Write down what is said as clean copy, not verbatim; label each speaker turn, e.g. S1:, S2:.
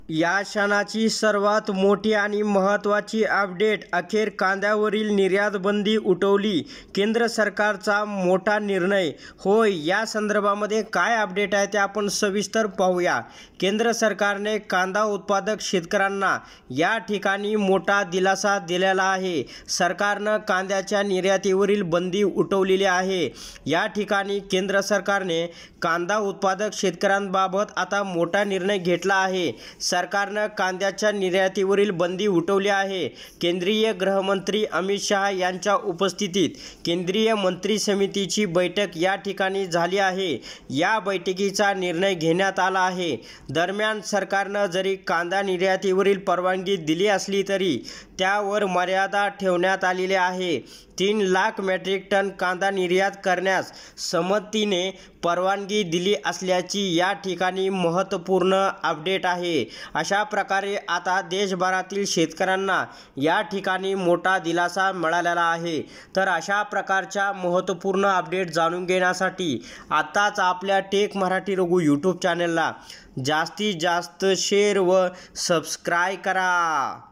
S1: या क्षणाची सर्वात मोठी आणि महत्त्वाची अपडेट, अखेर कांद्यावरील निर्यात बंदी उठवली, केंद्र सरकारचा मोठा निर्णय. होय, या संदर्भामध्ये काय अपडेट आहे ते आपण सविस्तर पाहूया. केंद्र सरकारने कांदा उत्पादक शेतकऱ्यांना या ठिकाणी मोठा दिलासा दिलेला आहे. सरकारनं कांद्याच्या निर्यातीवरील बंदी उठवलेली आहे. या ठिकाणी केंद्र सरकारने कांदा उत्पादक शेतकऱ्यांबाबत आता मोठा निर्णय घेतला आहे. सरकारनं कांद्याच्या निर्यातीवरील बंदी उठवली आहे. केंद्रीय गृहमंत्री अमित शहा यांच्या उपस्थितीत केंद्रीय मंत्री समितीची बैठक या ठिकाणी झाली आहे. या बैठकीचा निर्णय घेण्यात आला आहे. दरम्यान सरकारनं जरी कांदा निर्यातीवरील परवानगी दिली असली तरी त्यावर मर्यादा ठेवण्यात आलेली आहे. 3 लाख मेट्रिक टन कांदा निर्यात करण्यास संमतीने परवानगी दिली असल्याची या ठिकाणी महत्त्वपूर्ण अपडेट आहे. अशा प्रकारे आता देशभरातील शेतकऱ्यांना या ठिकाणी मोठा दिलासा मिळालेला आहे. तर अशा प्रकारच्या महत्त्वपूर्ण अपडेट जाणून घेण्यासाठी आताच आपल्या टेक मराठी रघु यूट्यूब चॅनलला जास्तीत जास्त शेअर व सबस्क्राईब करा.